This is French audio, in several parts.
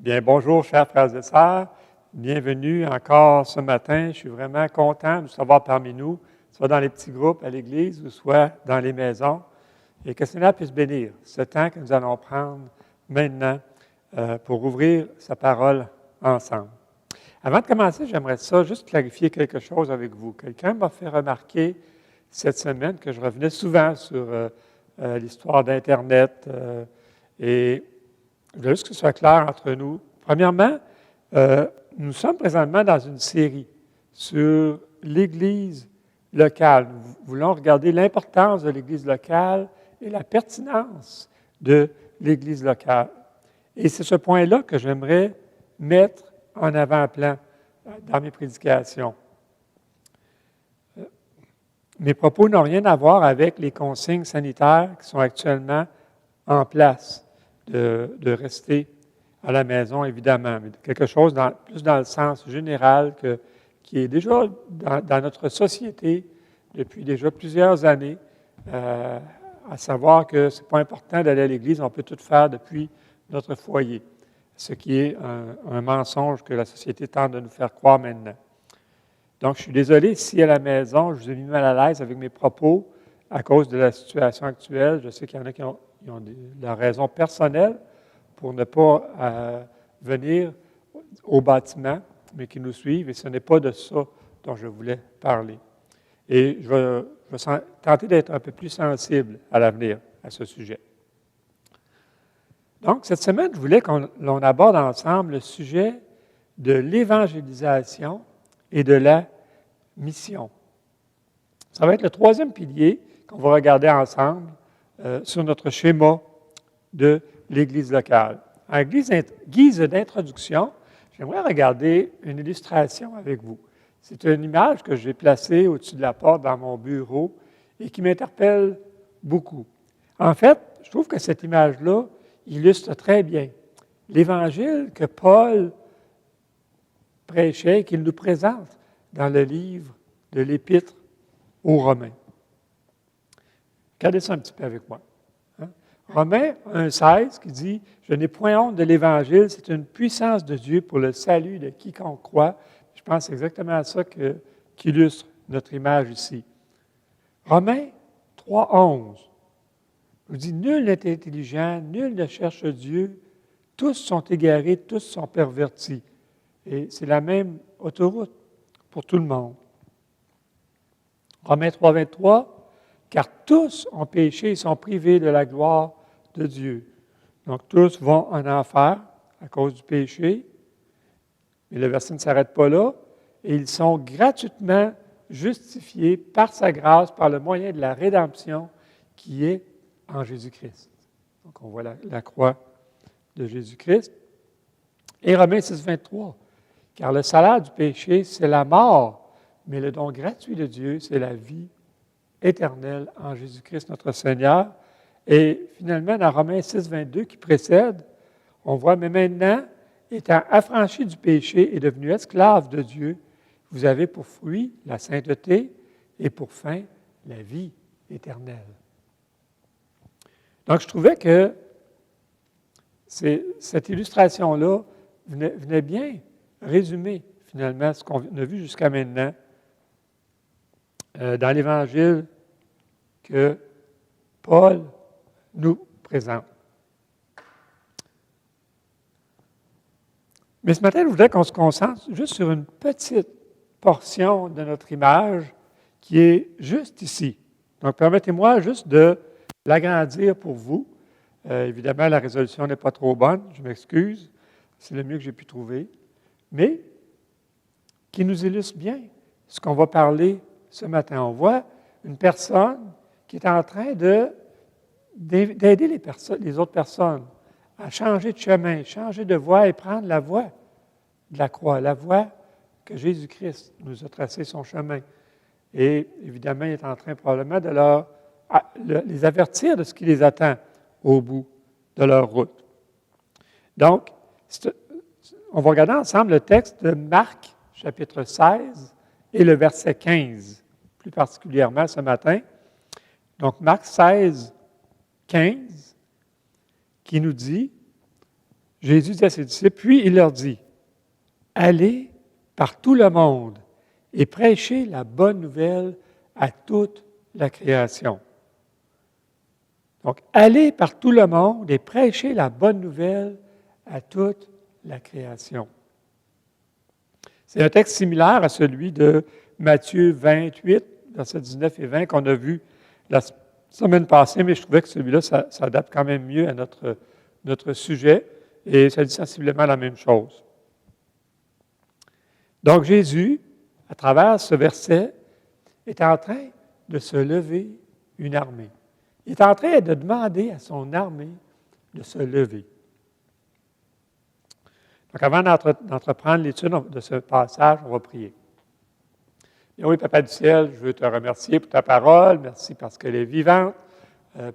Bien, bonjour, chers frères et sœurs. Bienvenue encore ce matin. Je suis vraiment content de vous savoir parmi nous, soit dans les petits groupes à l'Église ou soit dans les maisons. Et que le Seigneur puisse bénir ce temps que nous allons prendre maintenant pour ouvrir sa parole ensemble. Avant de commencer, j'aimerais juste clarifier quelque chose avec vous. Quelqu'un m'a fait remarquer cette semaine que je revenais souvent sur l'histoire d'Internet et je voulais juste que ce soit clair entre nous. Premièrement, nous sommes présentement dans une série sur l'Église locale. Nous voulons regarder l'importance de l'Église locale et la pertinence de l'Église locale. Et c'est ce point-là que j'aimerais mettre en avant-plan dans mes prédications. Mes propos n'ont rien à voir avec les consignes sanitaires qui sont actuellement en place. De rester à la maison, évidemment, mais quelque chose plus dans le sens général qui est déjà dans notre société depuis déjà plusieurs années, à savoir que ce n'est pas important d'aller à l'Église, on peut tout faire depuis notre foyer, ce qui est un mensonge que la société tente de nous faire croire maintenant. Donc, je suis désolé si à la maison, je vous ai mis mal à l'aise avec mes propos à cause de la situation actuelle. Je sais qu'il y en a qui ont la raison personnelle pour ne pas venir au bâtiment, mais qui nous suivent, et ce n'est pas de ça dont je voulais parler. Et je vais tenter d'être un peu plus sensible à l'avenir à ce sujet. Donc, cette semaine, je voulais qu'on aborde ensemble le sujet de l'évangélisation et de la mission. Ça va être le troisième pilier qu'on va regarder ensemble sur notre schéma de l'Église locale. En guise d'introduction, j'aimerais regarder une illustration avec vous. C'est une image que j'ai placée au-dessus de la porte dans mon bureau et qui m'interpelle beaucoup. En fait, je trouve que cette image-là illustre très bien l'Évangile que Paul prêchait et qu'il nous présente dans le livre de l'Épître aux Romains. Regardez ça un petit peu avec moi. Romains 1,16 qui dit « Je n'ai point honte de l'Évangile, c'est une puissance de Dieu pour le salut de quiconque croit. » Je pense que c'est exactement ça qu'illustre notre image ici. Romains 3,11 nous dit « Nul n'est intelligent, nul ne cherche Dieu, tous sont égarés, tous sont pervertis. » Et c'est la même autoroute pour tout le monde. Romains 3,23 car tous ont péché et sont privés de la gloire de Dieu. Donc, tous vont en enfer à cause du péché. Mais le verset ne s'arrête pas là. Et ils sont gratuitement justifiés par sa grâce, par le moyen de la rédemption qui est en Jésus-Christ. Donc, on voit la croix de Jésus-Christ. Et Romains 6,23 car le salaire du péché, c'est la mort, mais le don gratuit de Dieu, c'est la vie éternelle en Jésus-Christ notre Seigneur. Et finalement, dans Romains 6,22 qui précède, on voit, mais maintenant, étant affranchis du péché et devenus esclaves de Dieu, vous avez pour fruit la sainteté et pour fin la vie éternelle. Donc, je trouvais que cette illustration-là venait bien résumer finalement ce qu'on a vu jusqu'à maintenant dans l'Évangile que Paul nous présente. Mais ce matin, je voudrais qu'on se concentre juste sur une petite portion de notre image qui est juste ici. Donc, permettez-moi juste de l'agrandir pour vous. Évidemment, la résolution n'est pas trop bonne, je m'excuse, c'est le mieux que j'ai pu trouver, mais qui nous illustre bien ce qu'on va parler ce matin. On voit une personne qui est en train d'aider les autres personnes à changer de chemin, changer de voie et prendre la voie de la croix, la voie que Jésus-Christ nous a tracé son chemin. Et évidemment, il est en train probablement de les avertir de ce qui les attend au bout de leur route. Donc, on va regarder ensemble le texte de Marc, chapitre 16, et le verset 15, plus particulièrement ce matin. Donc, Marc 16, 15, qui nous dit Jésus dit à ses disciples, puis il leur dit, « Allez par tout le monde et prêchez la bonne nouvelle à toute la création. » Donc, allez par tout le monde et prêchez la bonne nouvelle à toute la création. C'est un texte similaire à celui de Matthieu 28, versets 19 et 20 qu'on a vu la semaine passée, mais je trouvais que celui-là s'adapte quand même mieux à notre sujet et ça dit sensiblement la même chose. Donc Jésus, à travers ce verset, est en train de se lever une armée. Il est en train de demander à son armée de se lever. Donc, avant d'entreprendre l'étude de ce passage, on va prier. Bien oui, Papa du ciel, je veux te remercier pour ta parole. Merci parce qu'elle est vivante,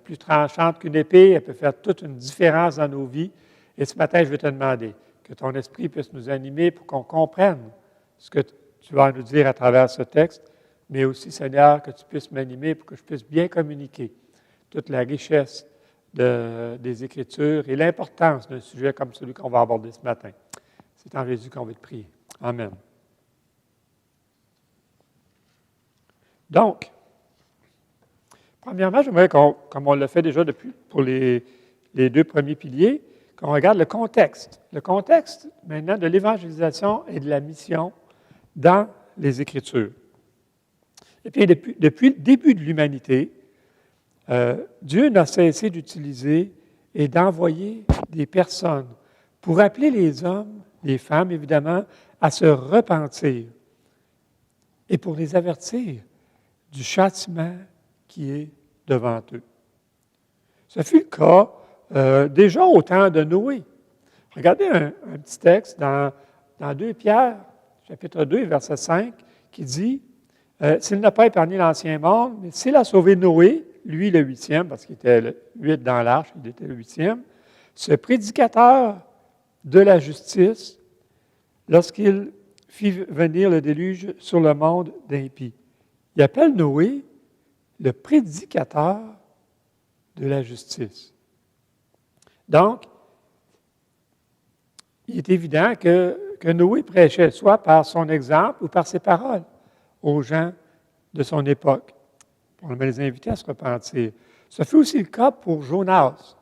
plus tranchante qu'une épée. Elle peut faire toute une différence dans nos vies. Et ce matin, je veux te demander que ton esprit puisse nous animer pour qu'on comprenne ce que tu vas nous dire à travers ce texte, mais aussi, Seigneur, que tu puisses m'animer pour que je puisse bien communiquer toute la richesse des Écritures et l'importance d'un sujet comme celui qu'on va aborder ce matin. C'est en Jésus qu'on va te prier. Amen. Donc, premièrement, j'aimerais comme on l'a fait déjà pour les deux premiers piliers, qu'on regarde le contexte. Le contexte, maintenant, de l'évangélisation et de la mission dans les Écritures. Et puis, depuis le début de l'humanité, Dieu n'a cessé d'utiliser et d'envoyer des personnes pour appeler les hommes, les femmes évidemment, à se repentir et pour les avertir du châtiment qui est devant eux. Ce fut le cas déjà au temps de Noé. Regardez un petit texte dans 2 Pierre, chapitre 2, verset 5, qui dit « S'il n'a pas épargné l'ancien monde, mais s'il a sauvé Noé, lui le 8e, parce qu'il était le 8 dans l'arche, il était le 8e, ce prédicateur de la justice, lorsqu'il fit venir le déluge sur le monde d'impies. » Il appelle Noé le prédicateur de la justice. Donc, il est évident que Noé prêchait soit par son exemple ou par ses paroles aux gens de son époque, pour les inviter à se repentir. Ce fut aussi le cas pour Jonas,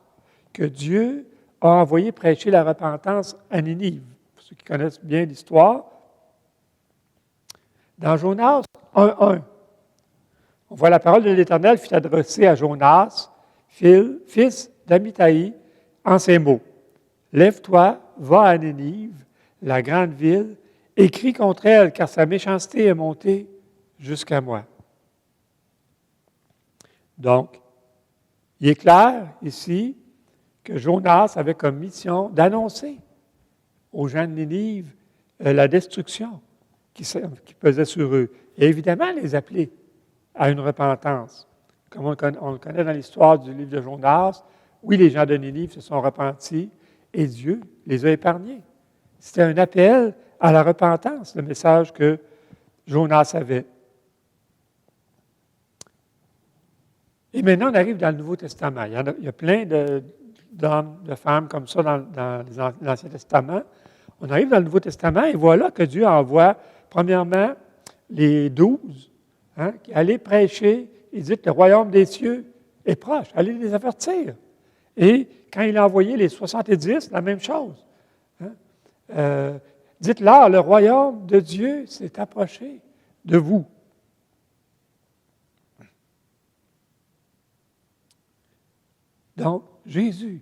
que Dieu a envoyé prêcher la repentance à Ninive. Pour ceux qui connaissent bien l'histoire, dans Jonas 1.1, on voit la parole de l'Éternel fut adressée à Jonas, fils d'Amithaï, en ces mots. « Lève-toi, va à Ninive, la grande ville, et crie contre elle, car sa méchanceté est montée jusqu'à moi. » Donc, il est clair ici que Jonas avait comme mission d'annoncer aux gens de Ninive la destruction qui pesait sur eux. Et évidemment, les appeler à une repentance. Comme on le connaît dans l'histoire du livre de Jonas, oui, les gens de Ninive se sont repentis et Dieu les a épargnés. C'était un appel à la repentance, le message que Jonas avait. Et maintenant, on arrive dans le Nouveau Testament. Il y a plein d'hommes, de femmes comme ça dans l'Ancien Testament. On arrive dans le Nouveau Testament et voilà que Dieu envoie, premièrement, les 12, qui allaient prêcher et dire que le royaume des cieux est proche. Allez les avertir. Et quand il a envoyé les 70, la même chose. Dites-leur, le royaume de Dieu s'est approché de vous. Donc, Jésus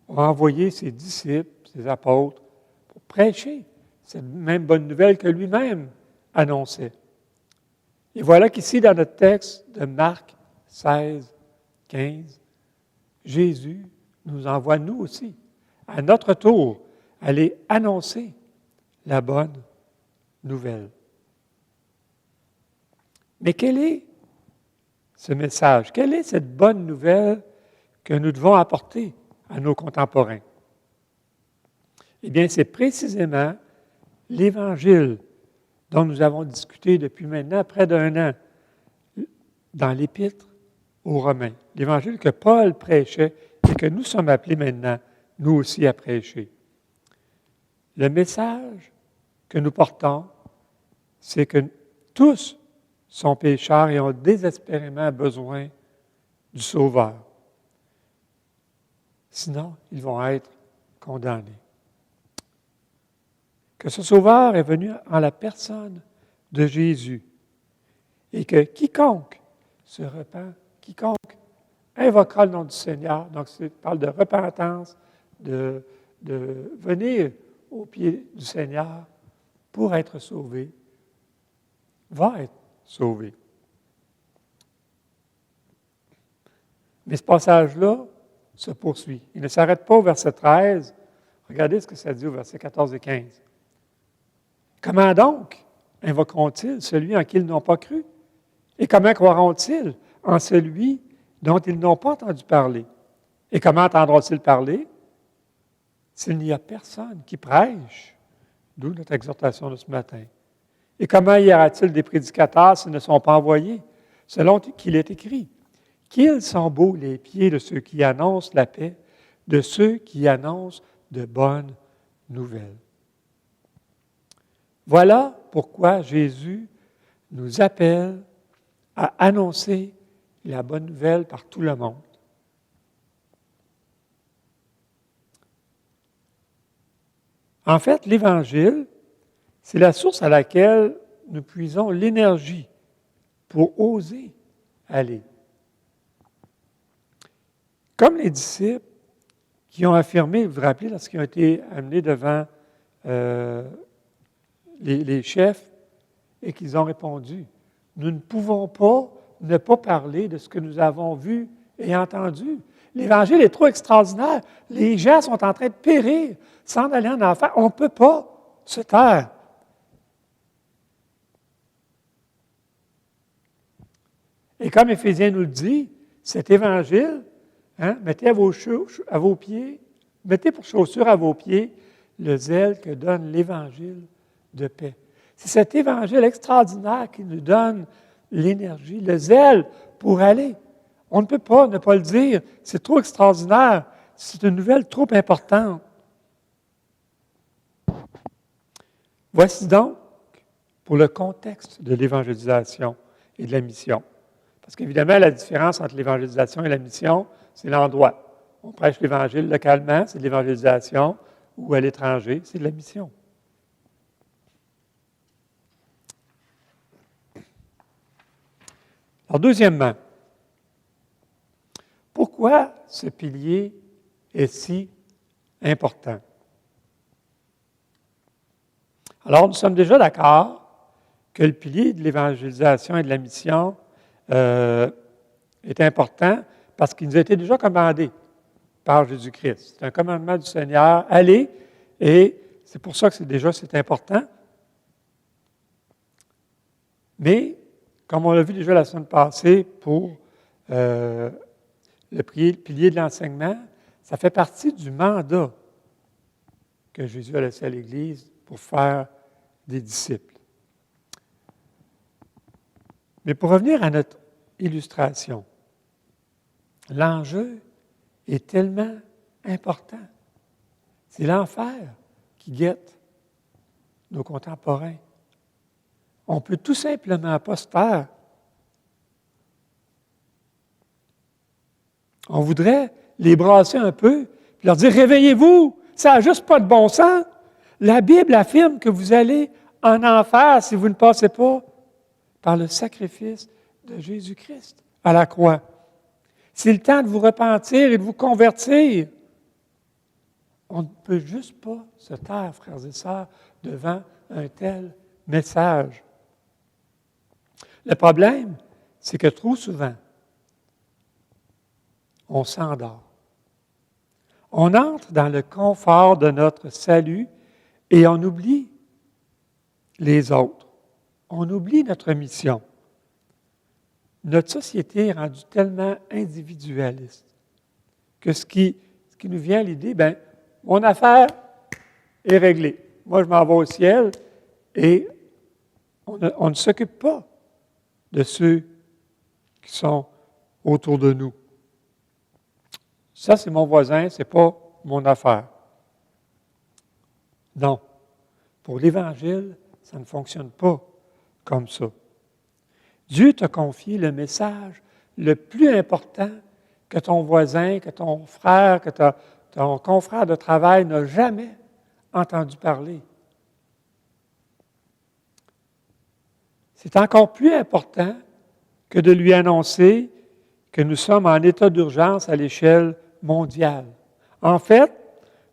a envoyé ses disciples, ses apôtres, pour prêcher cette même bonne nouvelle que lui-même annonçait. Et voilà qu'ici, dans notre texte de Marc 16, 15, Jésus nous envoie, nous aussi, à notre tour, aller annoncer la bonne nouvelle. Mais quel est ce message? Quelle est cette bonne nouvelle que nous devons apporter à nos contemporains? Eh bien, c'est précisément l'Évangile dont nous avons discuté depuis maintenant près d'1 an dans l'Épître aux Romains. L'Évangile que Paul prêchait et que nous sommes appelés maintenant nous aussi, à prêcher. Le message que nous portons, c'est que tous sont pécheurs et ont désespérément besoin du Sauveur. Sinon, ils vont être condamnés. Que ce Sauveur est venu en la personne de Jésus et que quiconque se repent, quiconque invoquera le nom du Seigneur, donc ça parle de repentance, de venir aux pieds du Seigneur pour être sauvé, va être sauvé. Mais ce passage-là se poursuit. Il ne s'arrête pas au verset 13. Regardez ce que ça dit au verset 14 et 15. Comment donc invoqueront-ils celui en qui ils n'ont pas cru? Et comment croiront-ils en celui dont ils n'ont pas entendu parler? Et comment entendront-ils parler s'il n'y a personne qui prêche? D'où notre exhortation de ce matin. Et comment y aura-t-il des prédicateurs s'ils ne sont pas envoyés? Selon qu'il est écrit, qu'ils sont beaux les pieds de ceux qui annoncent la paix, de ceux qui annoncent de bonnes nouvelles. Voilà pourquoi Jésus nous appelle à annoncer la bonne nouvelle par tout le monde. En fait, l'Évangile, c'est la source à laquelle nous puisons l'énergie pour oser aller. Comme les disciples qui ont affirmé, vous vous rappelez, lorsqu'ils ont été amenés devant les chefs et qu'ils ont répondu, nous ne pouvons pas ne pas parler de ce que nous avons vu et entendu. L'Évangile est trop extraordinaire. Les gens sont en train de périr sans aller en enfer. On ne peut pas se taire. Et comme Éphésiens nous le dit, cet Évangile, mettez à vos pieds, mettez pour chaussure à vos pieds le zèle que donne l'Évangile de paix. C'est cet Évangile extraordinaire qui nous donne l'énergie, le zèle pour aller. On ne peut pas ne pas le dire. C'est trop extraordinaire. C'est une nouvelle trop importante. Voici donc pour le contexte de l'évangélisation et de la mission. Parce qu'évidemment, la différence entre l'évangélisation et la mission, c'est l'endroit. On prêche l'Évangile localement, c'est de l'évangélisation, ou à l'étranger, c'est de la mission. Alors, deuxièmement, pourquoi ce pilier est si important? Alors, nous sommes déjà d'accord que le pilier de l'évangélisation et de la mission est important parce qu'il nous a été déjà commandé par Jésus-Christ. C'est un commandement du Seigneur. Allez, et c'est pour ça que c'est important. Mais, comme on l'a vu déjà la semaine passée pour le pilier de l'enseignement, ça fait partie du mandat que Jésus a laissé à l'Église pour faire des disciples. Mais pour revenir à notre illustration, l'enjeu est tellement important. C'est l'enfer qui guette nos contemporains. On ne peut tout simplement pas se taire. On voudrait les brasser un peu, puis leur dire « Réveillez-vous, ça n'a juste pas de bon sens. La Bible affirme que vous allez en enfer si vous ne passez pas par le sacrifice de Jésus-Christ à la croix. C'est le temps de vous repentir et de vous convertir. » On ne peut juste pas se taire, frères et sœurs, devant un tel message. Le problème, c'est que trop souvent, on s'endort. On entre dans le confort de notre salut et on oublie les autres. On oublie notre mission. Notre société est rendue tellement individualiste que ce qui nous vient à l'idée, mon affaire est réglée. Moi, je m'en vais au ciel et on ne s'occupe pas de ceux qui sont autour de nous. Ça, c'est mon voisin, c'est pas mon affaire. Non. Pour l'Évangile, ça ne fonctionne pas comme ça. Dieu t'a confié le message le plus important que ton voisin, que ton frère, que ton confrère de travail n'a jamais entendu parler. C'est encore plus important que de lui annoncer que nous sommes en état d'urgence à l'échelle mondiale. En fait,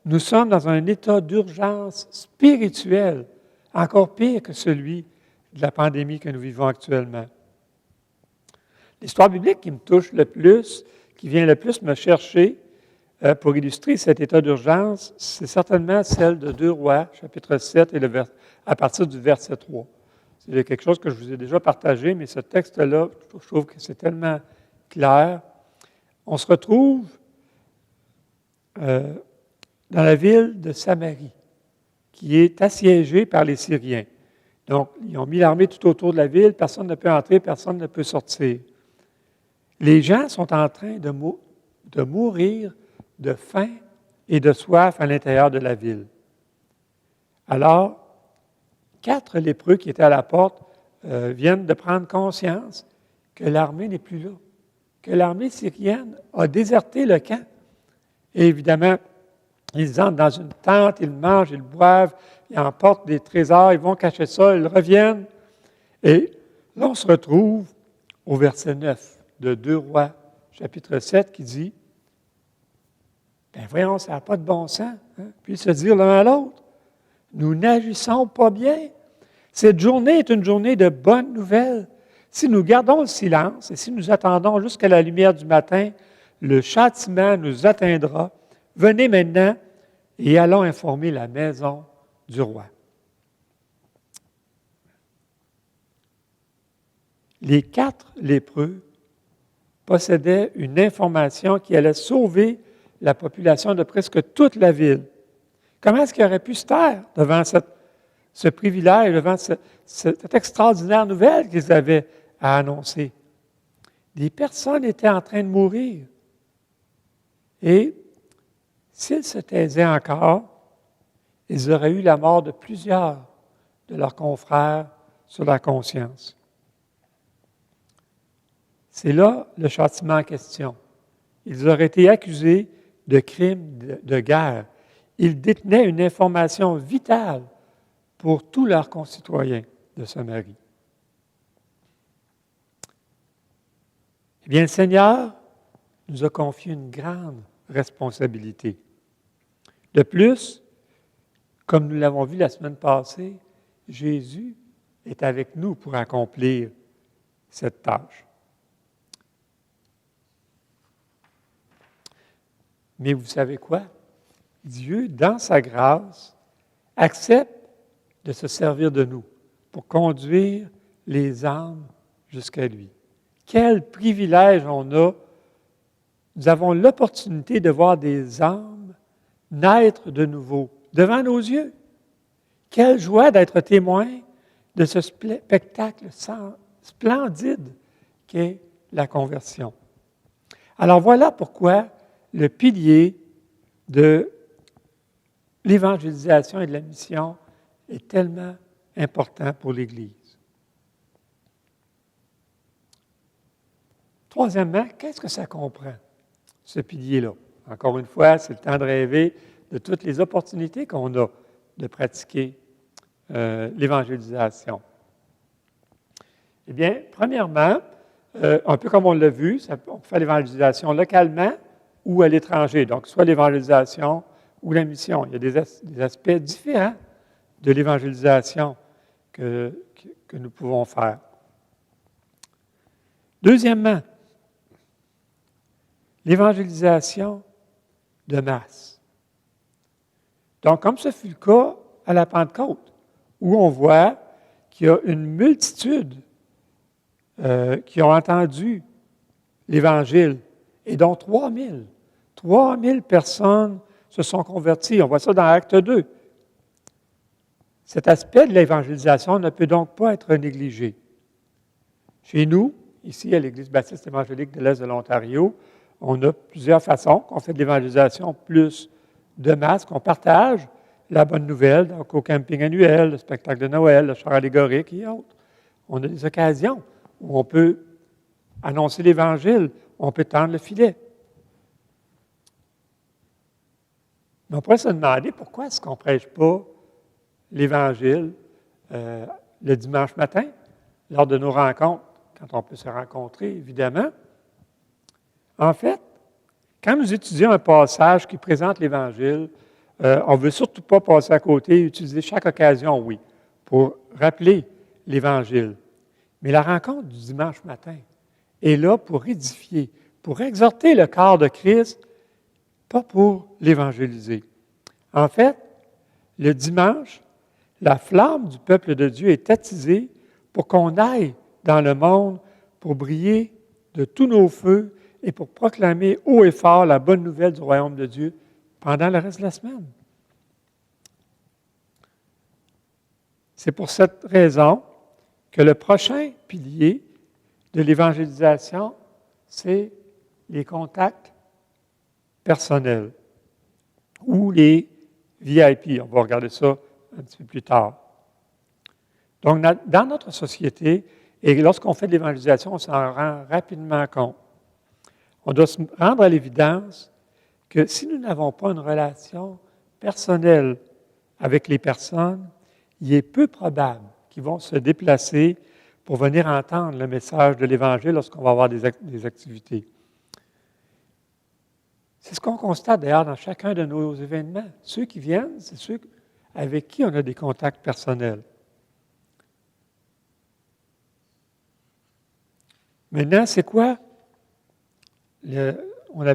nous sommes dans un état d'urgence spirituelle, encore pire que celui de la pandémie que nous vivons actuellement. L'histoire biblique qui me touche le plus, qui vient le plus me chercher pour illustrer cet état d'urgence, c'est certainement celle de 2 Rois, chapitre 7, à partir du verset 3. C'est quelque chose que je vous ai déjà partagé, mais ce texte-là, je trouve que c'est tellement clair. On se retrouve dans la ville de Samarie, qui est assiégée par les Syriens. Donc, ils ont mis l'armée tout autour de la ville, personne ne peut entrer, personne ne peut sortir. Les gens sont en train de mourir de faim et de soif à l'intérieur de la ville. Alors, 4 lépreux qui étaient à la porte viennent de prendre conscience que l'armée n'est plus là, que l'armée syrienne a déserté le camp. Et évidemment, ils entrent dans une tente, ils mangent, ils boivent, ils emportent des trésors, ils vont cacher ça, ils reviennent. Et là, on se retrouve au verset 9 de 2 Rois, chapitre 7, qui dit « Bien, voyons, ça n'a pas de bon sens. Hein? » Puis se dire l'un à l'autre, « Nous n'agissons pas bien. Cette journée est une journée de bonnes nouvelles. Si nous gardons le silence et si nous attendons jusqu'à la lumière du matin, le châtiment nous atteindra. Venez maintenant et allons informer la maison du roi. » Les 4 lépreux possédaient une information qui allait sauver la population de presque toute la ville. Comment est-ce qu'ils auraient pu se taire devant ce privilège, devant cette extraordinaire nouvelle qu'ils avaient à annoncer? Des personnes étaient en train de mourir. Et s'ils se taisaient encore, ils auraient eu la mort de plusieurs de leurs confrères sur la conscience. C'est là le châtiment en question. Ils auraient été accusés de crimes de guerre. Ils détenaient une information vitale pour tous leurs concitoyens de Samarie. Eh bien, le Seigneur nous a confié une grande responsabilité. De plus, comme nous l'avons vu la semaine passée, Jésus est avec nous pour accomplir cette tâche. Mais vous savez quoi? Dieu, dans sa grâce, accepte de se servir de nous pour conduire les âmes jusqu'à lui. Quel privilège on a! Nous avons l'opportunité de voir des âmes naître de nouveau devant nos yeux. Quelle joie d'être témoin de ce spectacle splendide qu'est la conversion. Alors voilà pourquoi le pilier de l'évangélisation et de la mission est tellement important pour l'Église. Troisièmement, qu'est-ce que ça comprend, ce pilier-là? Encore une fois, c'est le temps de rêver de toutes les opportunités qu'on a de pratiquer l'évangélisation. Eh bien, premièrement, un peu comme on l'a vu, on peut faire l'évangélisation localement ou à l'étranger, donc soit l'évangélisation ou la mission. Il y a des aspects différents de l'évangélisation que nous pouvons faire. Deuxièmement, l'évangélisation de masse. Donc, comme ce fut le cas à la Pentecôte, où on voit qu'il y a une multitude qui ont entendu l'Évangile, et dont 3000 personnes se sont converties. On voit ça dans Acte 2. Cet aspect de l'évangélisation ne peut donc pas être négligé. Chez nous, ici à l'Église baptiste évangélique de l'Est de l'Ontario, on a plusieurs façons qu'on fait de l'évangélisation plus de masse, qu'on partage la bonne nouvelle, donc au camping annuel, le spectacle de Noël, le char allégorique et autres. On a des occasions où on peut annoncer l'Évangile, on peut tendre le filet. Mais on pourrait se demander pourquoi est-ce qu'on ne prêche pas l'Évangile le dimanche matin, lors de nos rencontres, quand on peut se rencontrer, évidemment. En fait, quand nous étudions un passage qui présente l'Évangile, on ne veut surtout pas passer à côté et utiliser chaque occasion, oui, pour rappeler l'Évangile. Mais la rencontre du dimanche matin est là pour édifier, pour exhorter le corps de Christ, pas pour l'évangéliser. En fait, le dimanche, la flamme du peuple de Dieu est attisée pour qu'on aille dans le monde pour briller de tous nos feux et pour proclamer haut et fort la bonne nouvelle du royaume de Dieu pendant le reste de la semaine. C'est pour cette raison que le prochain pilier de l'évangélisation, c'est les contacts personnels ou les VIP. On va regarder ça un petit peu plus tard. Donc, dans notre société, et lorsqu'on fait de l'évangélisation, on s'en rend rapidement compte. On doit se rendre à l'évidence que si nous n'avons pas une relation personnelle avec les personnes, il est peu probable qu'ils vont se déplacer pour venir entendre le message de l'Évangile lorsqu'on va avoir des activités. C'est ce qu'on constate d'ailleurs dans chacun de nos événements. Ceux qui viennent, c'est ceux avec qui on a des contacts personnels. Maintenant, c'est quoi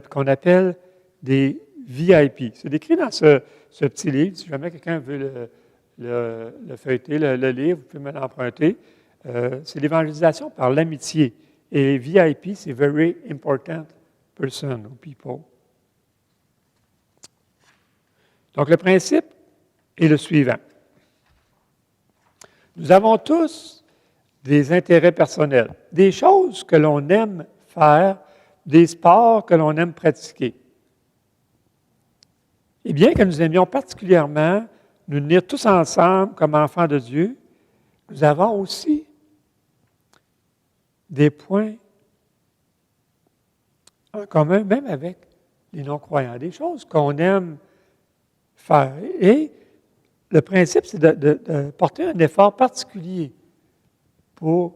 qu'on appelle des VIP? C'est décrit dans ce petit livre. Si jamais quelqu'un veut le feuilleter, le lire, vous pouvez me l'emprunter. C'est l'évangélisation par l'amitié. Et VIP, c'est Very Important Person ou People. Donc, le principe est le suivant. Nous avons tous des intérêts personnels, des choses que l'on aime faire, des sports que l'on aime pratiquer. Et bien que nous aimions particulièrement nous unir tous ensemble comme enfants de Dieu, nous avons aussi des points en commun, même avec les non-croyants, des choses qu'on aime faire. Et le principe, c'est de porter un effort particulier pour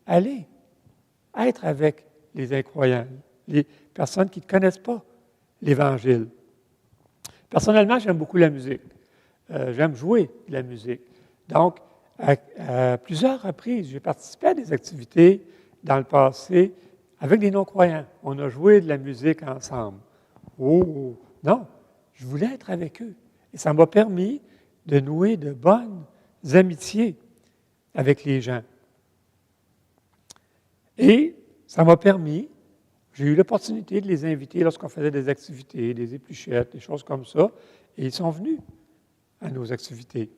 aller être avec les incroyants, les personnes qui ne connaissent pas l'Évangile. Personnellement, j'aime beaucoup la musique. J'aime jouer de la musique. Donc, à plusieurs reprises, j'ai participé à des activités dans le passé avec des non-croyants. On a joué de la musique ensemble. Oh, non, je voulais être avec eux. Et ça m'a permis de nouer de bonnes amitiés avec les gens. Et ça m'a permis, j'ai eu l'opportunité de les inviter lorsqu'on faisait des activités, des épluchettes, des choses comme ça, et ils sont venus à nos activités.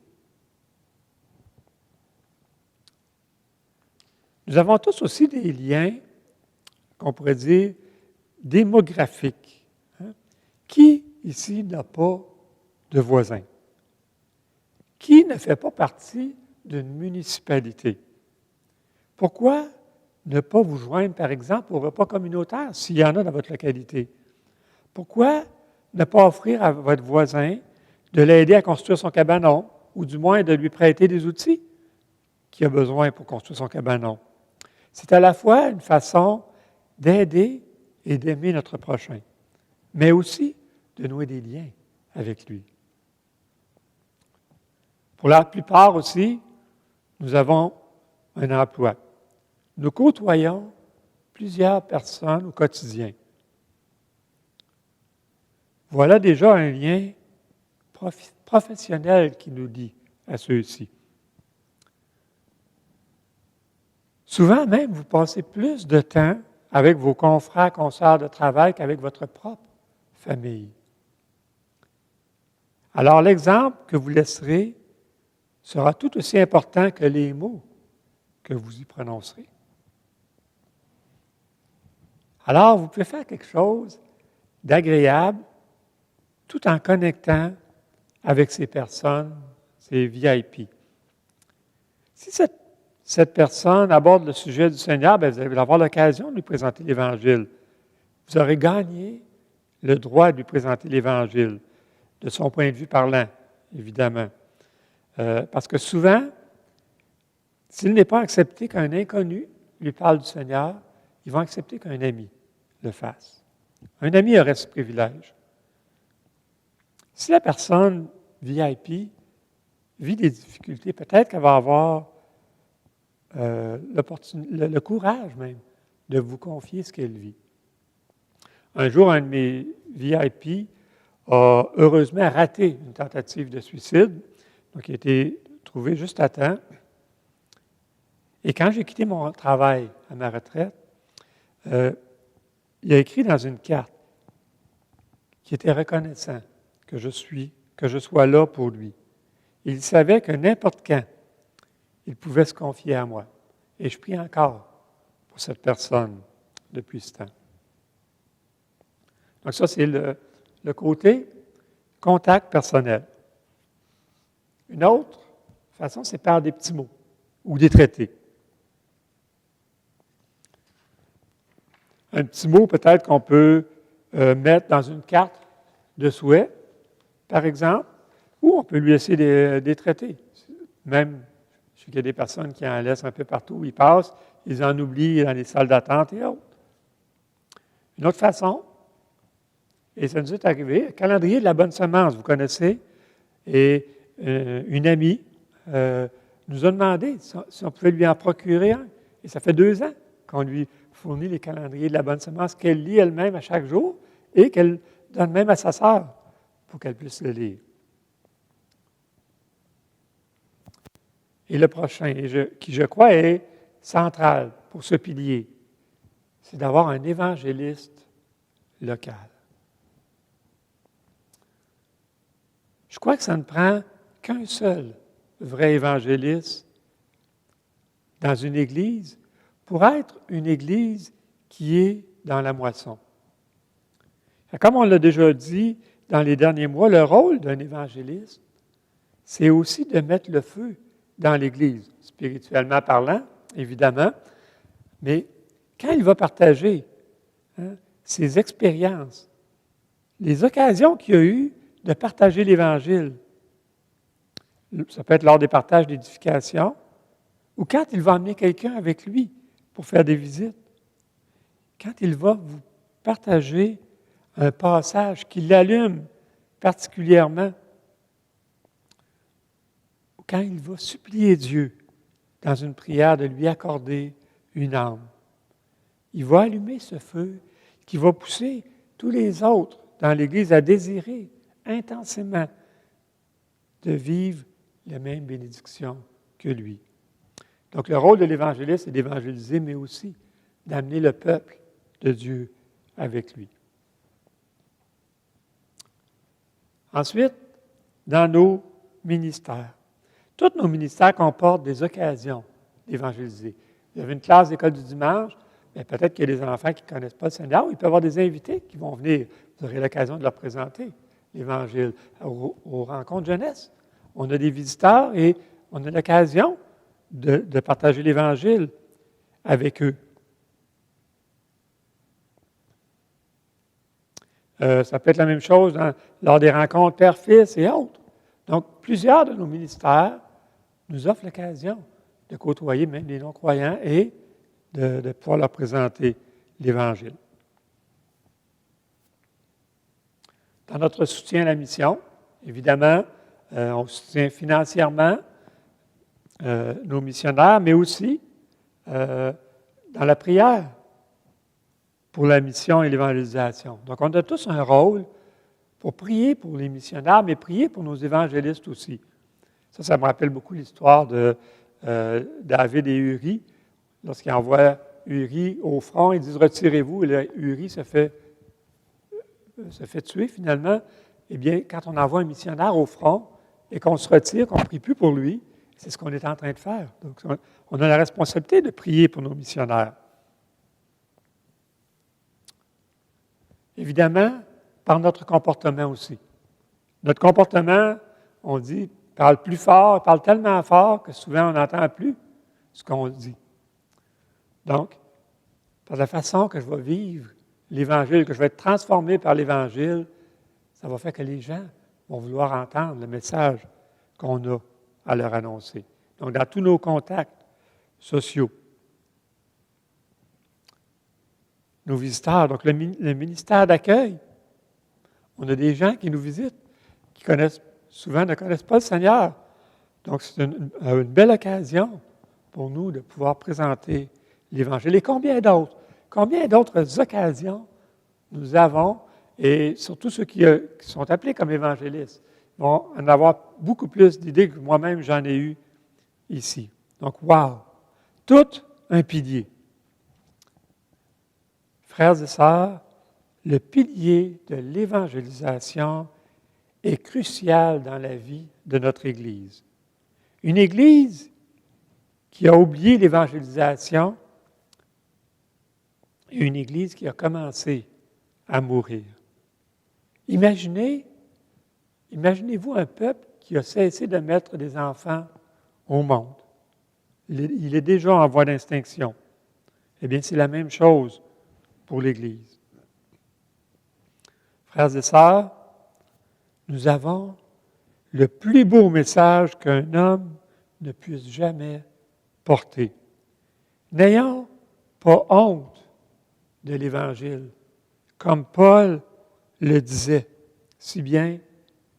Nous avons tous aussi des liens, qu'on pourrait dire, démographiques. Qui, ici, n'a pas de voisins? Qui ne fait pas partie d'une municipalité? Pourquoi ne pas vous joindre, par exemple, au repas communautaire, s'il y en a dans votre localité? Pourquoi ne pas offrir à votre voisin de l'aider à construire son cabanon, ou du moins de lui prêter des outils qu'il a besoin pour construire son cabanon? C'est à la fois une façon d'aider et d'aimer notre prochain, mais aussi de nouer des liens avec lui. Pour la plupart aussi, nous avons un emploi. Nous côtoyons plusieurs personnes au quotidien. Voilà déjà un lien professionnel qui nous lie à ceux-ci. Souvent même, vous passez plus de temps avec vos confrères, consoeurs de travail qu'avec votre propre famille. Alors, l'exemple que vous laisserez sera tout aussi important que les mots que vous y prononcerez. Alors, vous pouvez faire quelque chose d'agréable tout en connectant avec ces personnes, ces VIP. Si cette personne aborde le sujet du Seigneur, bien, vous allez avoir l'occasion de lui présenter l'Évangile. Vous aurez gagné le droit de lui présenter l'Évangile, de son point de vue parlant, évidemment. Parce que souvent, s'il n'est pas accepté qu'un inconnu lui parle du Seigneur, ils vont accepter qu'un ami le fasse. Un ami aurait ce privilège. Si la personne VIP vit des difficultés, peut-être qu'elle va avoir le courage même de vous confier ce qu'elle vit. Un jour, un de mes VIP a heureusement raté une tentative de suicide, donc il a été trouvé juste à temps. Et quand j'ai quitté mon travail à ma retraite, il a écrit dans une carte qu'il était reconnaissant que je sois là pour lui. Il savait que n'importe quand, il pouvait se confier à moi. Et je prie encore pour cette personne depuis ce temps. Donc ça, c'est le côté contact personnel. Une autre façon, c'est par des petits mots ou des traités. Un petit mot peut-être qu'on peut mettre dans une carte de souhait, par exemple, ou on peut lui laisser des traités. Même, je sais qu'il y a des personnes qui en laissent un peu partout où ils passent, ils en oublient dans les salles d'attente et autres. Une autre façon, et ça nous est arrivé, le calendrier de la bonne semence, vous connaissez, et une amie nous a demandé si on pouvait lui en procurer un. Et ça fait 2 ans qu'on lui fournit les calendriers de la bonne semence qu'elle lit elle-même à chaque jour et qu'elle donne même à sa sœur pour qu'elle puisse le lire. Et le prochain, qui je crois est central pour ce pilier, c'est d'avoir un évangéliste local. Je crois que ça ne prend qu'un seul vrai évangéliste dans une Église pour être une Église qui est dans la moisson. Comme on l'a déjà dit dans les derniers mois, le rôle d'un évangéliste, c'est aussi de mettre le feu dans l'Église, spirituellement parlant, évidemment, mais quand il va partager ses expériences, les occasions qu'il a eues de partager l'Évangile, ça peut être lors des partages d'édification, ou quand il va emmener quelqu'un avec lui pour faire des visites, quand il va vous partager un passage qui l'allume particulièrement, ou quand il va supplier Dieu dans une prière de lui accorder une âme, il va allumer ce feu qui va pousser tous les autres dans l'Église à désirer intensément de vivre la même bénédiction que lui. Donc, le rôle de l'évangéliste, c'est d'évangéliser, mais aussi d'amener le peuple de Dieu avec lui. Ensuite, dans nos ministères. Tous nos ministères comportent des occasions d'évangéliser. Vous avez une classe d'école du dimanche, bien, peut-être qu'il y a des enfants qui ne connaissent pas le Seigneur, ou il peut y avoir des invités qui vont venir. Vous aurez l'occasion de leur présenter l'Évangile. Aux rencontres jeunesse, on a des visiteurs et on a l'occasion de partager l'Évangile avec eux. Ça peut être la même chose lors des rencontres père-fils et autres. Donc, plusieurs de nos ministères nous offrent l'occasion de côtoyer même les non-croyants et de pouvoir leur présenter l'Évangile. Dans notre soutien à la mission, évidemment, on soutient financièrement nos missionnaires, mais aussi dans la prière pour la mission et l'évangélisation. Donc, on a tous un rôle pour prier pour les missionnaires, mais prier pour nos évangélistes aussi. Ça me rappelle beaucoup l'histoire de David et Uri. Lorsqu'ils envoient Uri au front, ils disent « Retirez-vous », et là, Uri se fait tuer finalement. Eh bien, quand on envoie un missionnaire au front et qu'on se retire, qu'on ne prie plus pour lui, c'est ce qu'on est en train de faire. Donc, on a la responsabilité de prier pour nos missionnaires. Évidemment, par notre comportement aussi. Notre comportement, on dit, parle plus fort, parle tellement fort que souvent on n'entend plus ce qu'on dit. Donc, par la façon que je vais vivre l'Évangile, que je vais être transformé par l'Évangile, ça va faire que les gens vont vouloir entendre le message qu'on a à leur annoncer. Donc, dans tous nos contacts sociaux, nos visiteurs, donc le ministère d'accueil, on a des gens qui nous visitent, qui souvent ne connaissent pas le Seigneur. Donc, c'est une belle occasion pour nous de pouvoir présenter l'Évangile. Et combien d'autres occasions nous avons, et surtout ceux qui sont appelés comme évangélistes, vont en avoir beaucoup plus d'idées que moi-même j'en ai eu ici. Donc, wow! Tout un pilier. Frères et sœurs, le pilier de l'évangélisation est crucial dans la vie de notre Église. Une Église qui a oublié l'évangélisation et une Église qui a commencé à mourir. Imaginez-vous un peuple qui a cessé de mettre des enfants au monde. Il est déjà en voie d'extinction. Eh bien, c'est la même chose pour l'Église. Frères et sœurs, nous avons le plus beau message qu'un homme ne puisse jamais porter. N'ayons pas honte de l'Évangile, comme Paul le disait si bien,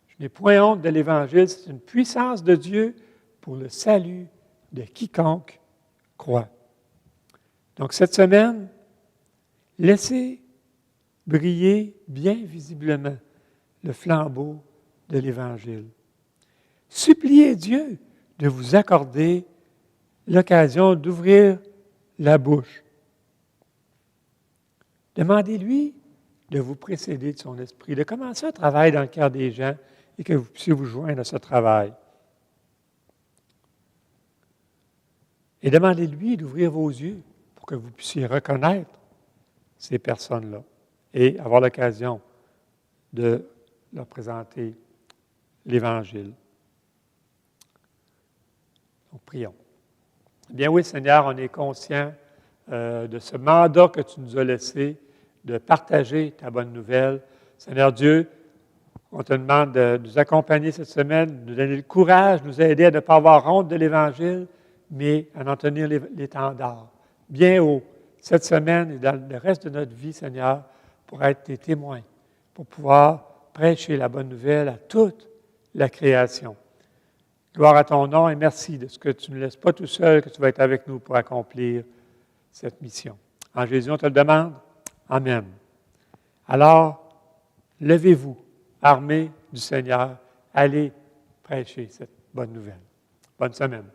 je n'ai point honte de l'Évangile, c'est une puissance de Dieu pour le salut de quiconque croit. Donc cette semaine, laissez briller bien visiblement le flambeau de l'Évangile. Suppliez Dieu de vous accorder l'occasion d'ouvrir la bouche. Demandez-lui de vous précéder de son esprit, de commencer un travail dans le cœur des gens et que vous puissiez vous joindre à ce travail. Et demandez-lui d'ouvrir vos yeux pour que vous puissiez reconnaître ces personnes-là et avoir l'occasion de leur présenter l'Évangile. Donc, prions. Bien oui, Seigneur, on est conscient de ce mandat que tu nous as laissé de partager ta bonne nouvelle. Seigneur Dieu, on te demande de nous accompagner cette semaine, de nous donner le courage, de nous aider à ne pas avoir honte de l'Évangile, mais à en tenir l'étendard bien haut cette semaine et dans le reste de notre vie, Seigneur, pour être tes témoins, pour pouvoir prêcher la bonne nouvelle à toute la création. Gloire à ton nom et merci de ce que tu ne nous laisses pas tout seul, que tu vas être avec nous pour accomplir cette mission. En Jésus, on te le demande. Amen. Alors, levez-vous, armés du Seigneur, allez prêcher cette bonne nouvelle. Bonne semaine.